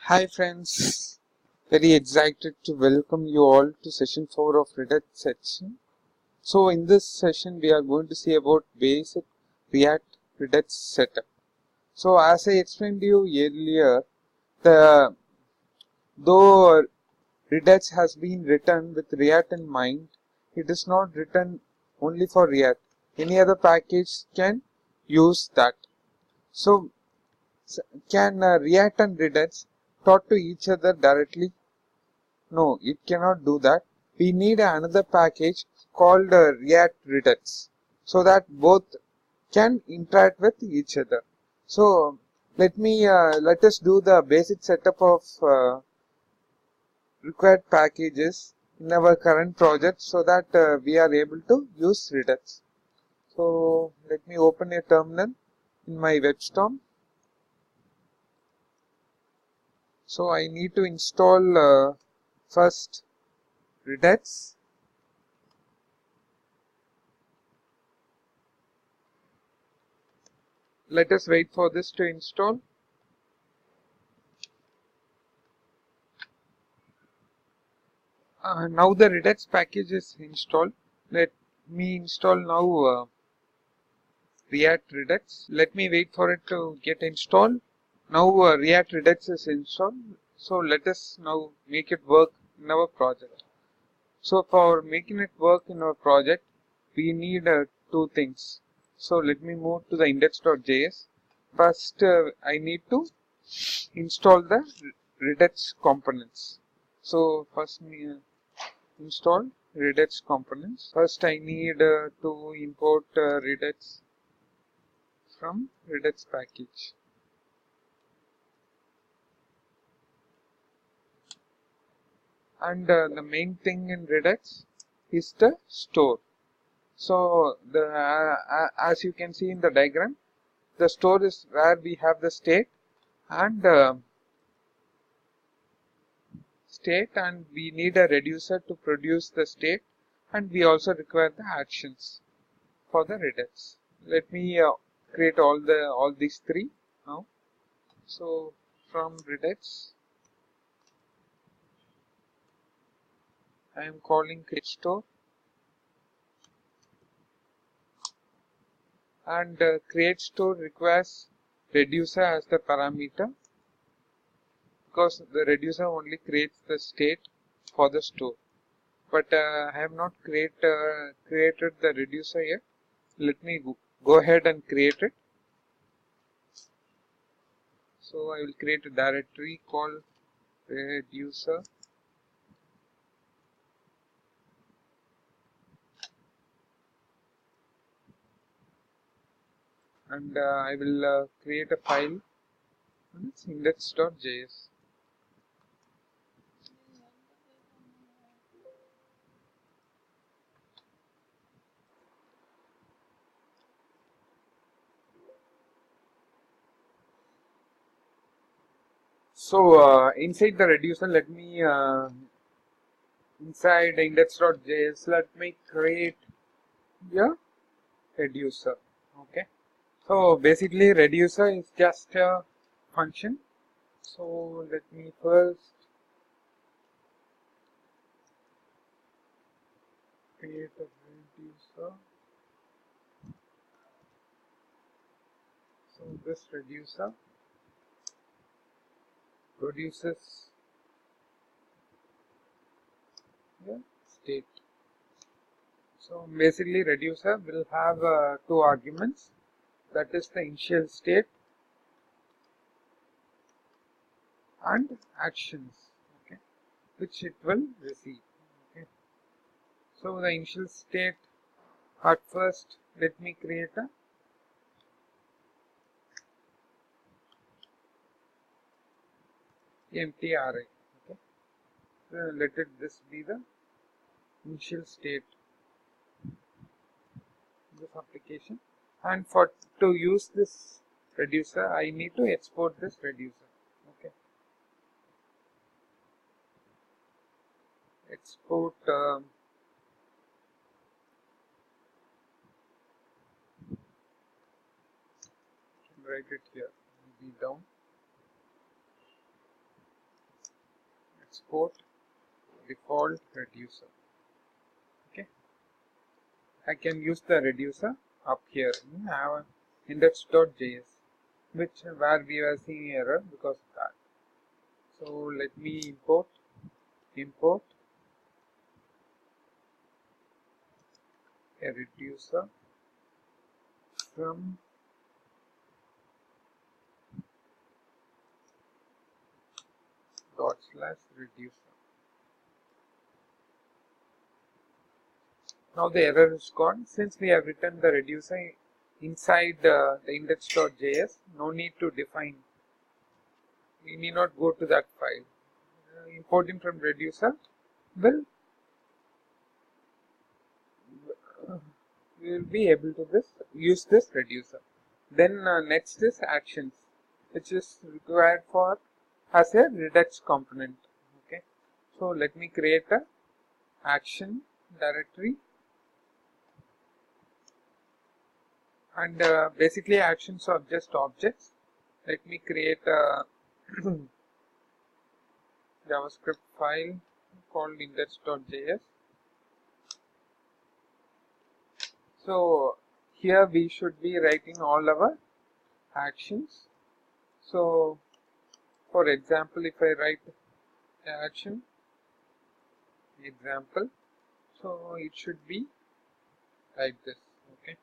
Hi friends, very excited to welcome you all to session 4 of Redux section. So in this session we are going to see about basic React Redux setup. So as I explained to you earlier, the though Redux has been written with React in mind, it is not written only for React. Any other package can use that. So can React and Redux talk to each other directly? No, it cannot do that. We need another package called react-redux so that both can interact with each other. So let us do the basic setup of required packages in our current project so that we are able to use Redux. So let me open a terminal in my web storm. So I need to install first Redux. Let us wait for this to install. Now the Redux package is installed. Let me install now React Redux. Let me wait for it to get installed. Now React Redux is installed. So let us now make it work in our project. So for making it work in our project, we need two things. So let me move to the index.js. First, I need to install the Redux components. So first, install Redux components. First, I need to import Redux from Redux package. And the main thing in Redux is the store. So as you can see in the diagram, the store is where we have the state and we need a reducer to produce the state, and we also require the actions for the Redux. Let me create all these three now. So from Redux, I am calling create store, and create store requires reducer as the parameter because the reducer only creates the state for the store. But I have not created the reducer yet. Let me go ahead and create it. So I will create a directory called reducer. And I will create a file. It's index.js. So inside the reducer, let me inside index.js, let me create a reducer. Okay. So basically, reducer is just a function. So let me first create a reducer. So this reducer produces the state. So basically, reducer will have two arguments. That is the initial state and actions, okay, which it will receive. Okay. So the initial state, at first, let me create a empty array. Okay. So let this be the initial state of this application. And for to use this reducer, I need to export this reducer. Okay. Export write it here, be down. export default reducer. Okay, I can use the reducer up here in our index.js, which where we were seeing error because of that. So let me import a reducer from /reducer. Now the error is gone. Since we have written the reducer inside the index.js, no need to define. We need not go to that file. Importing from reducer will we will be able to use this reducer. Then next is actions, which is required for as a Redux component. Okay, so let me create a action directory, and basically actions are just objects. Let me create a JavaScript file called index.js. So here we should be writing all our actions. So for example, if I write action example, so it should be like this. Okay,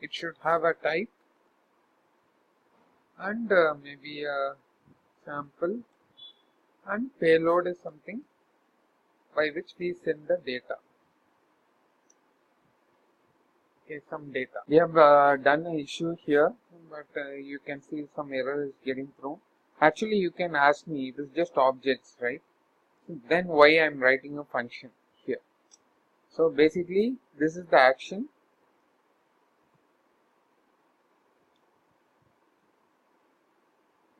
it should have a type and maybe a sample, and payload is something by which we send the data. Okay, some data. We have done an issue here, but you can see some error is getting thrown. Actually, you can ask me, it is just objects, right? Then why I am writing a function here? So basically, this is the action.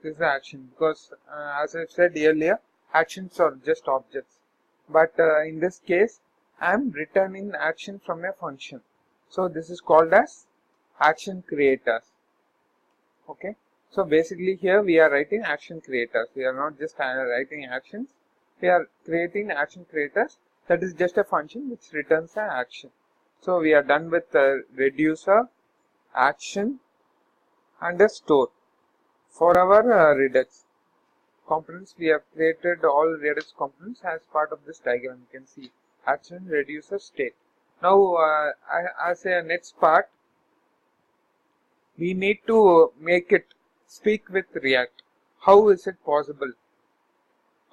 This is the action because as I said earlier, actions are just objects. But in this case, I am returning action from a function. So this is called as action creators. Okay. So basically here we are writing action creators. We are not just writing actions. We are creating action creators. That is just a function which returns an action. So we are done with the reducer, action, and a store. For our Redux components, we have created all Redux components as part of this diagram. You can see action, reducer, state. Now, as a next part, we need to make it speak with React. How is it possible?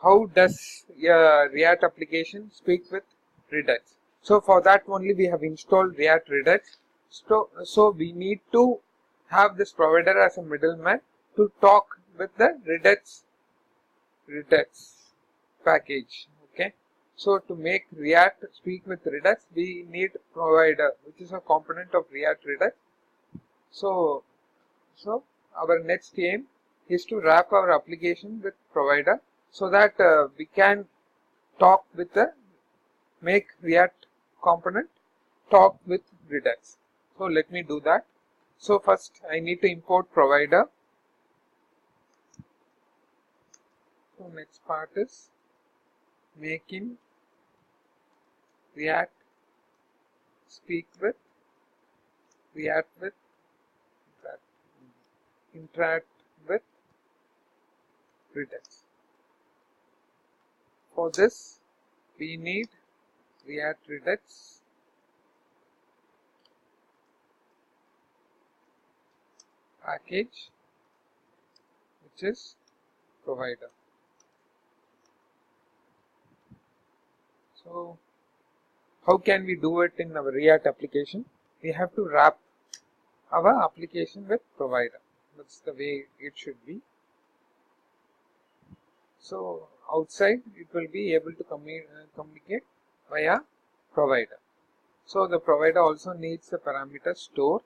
How does a React application speak with Redux? So for that only we have installed React Redux. So we need to have this provider as a middleman to talk with the Redux package. Okay. So to make React speak with Redux, we need provider, which is a component of React Redux. So our next aim is to wrap our application with provider so that we can talk with the make React component talk with Redux. So let me do that. So first I need to import provider. So next part is making React speak with interact with Redux. For this we need React Redux package, which is provider. So how can we do it in our React application? We have to wrap our application with provider. That's the way it should be. So outside it will be able to communicate via provider. So the provider also needs a parameter store.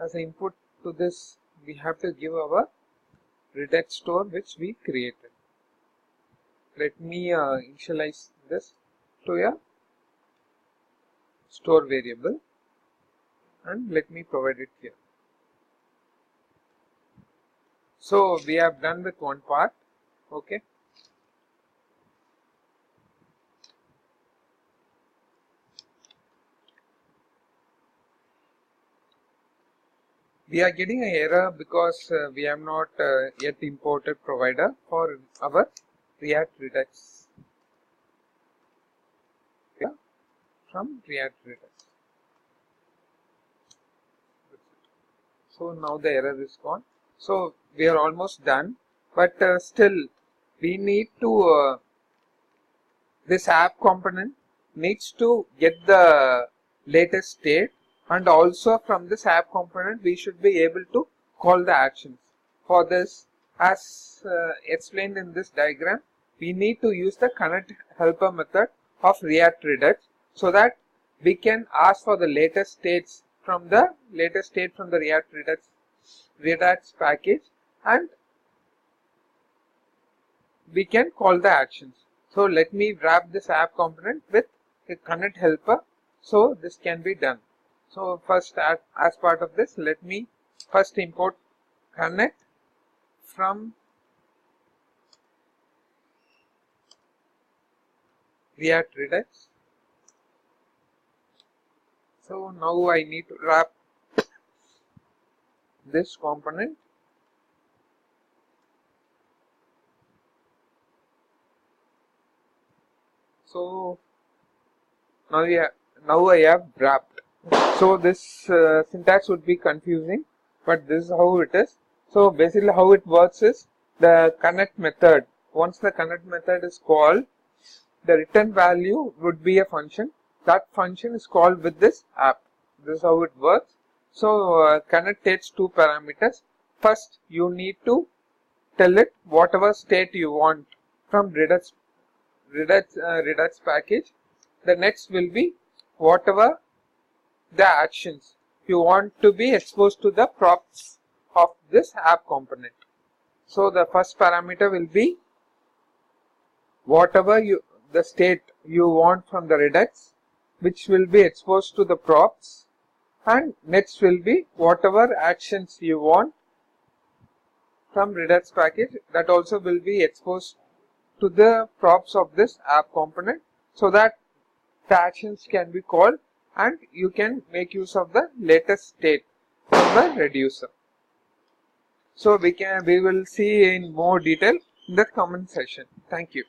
As an input to this, we have to give our Redux store which we created. Let me initialize this to a store variable and let me provide it here. So we have done with one part. Okay. We are getting an error because we have not yet imported provider for our react-redux from react-redux. So now the error is gone. So we are almost done, but still we need to this app component needs to get the latest state, and also from this app component we should be able to call the actions. For this, as explained in this diagram, we need to use the connect helper method of React Redux so that we can ask for the latest states from the React Redux package, and we can call the actions. So let me wrap this app component with a connect helper so this can be done. So first, as part of this, let me first import connect from React Redux. So now I need to wrap this component. So now I have wrapped. So this syntax would be confusing, but this is how it is. So basically how it works is the connect method. Once the connect method is called, the return value would be a function. That function is called with this app. This is how it works. So connect takes two parameters. First, you need to tell it whatever state you want from Redux package. The next will be whatever the actions you want to be exposed to the props of this app component. So the first parameter will be whatever the state you want from the Redux, which will be exposed to the props, and next will be whatever actions you want from Redux package, that also will be exposed to the props of this app component, so that the actions can be called and you can make use of the latest state from the reducer. So we will see in more detail in the comment session. Thank you.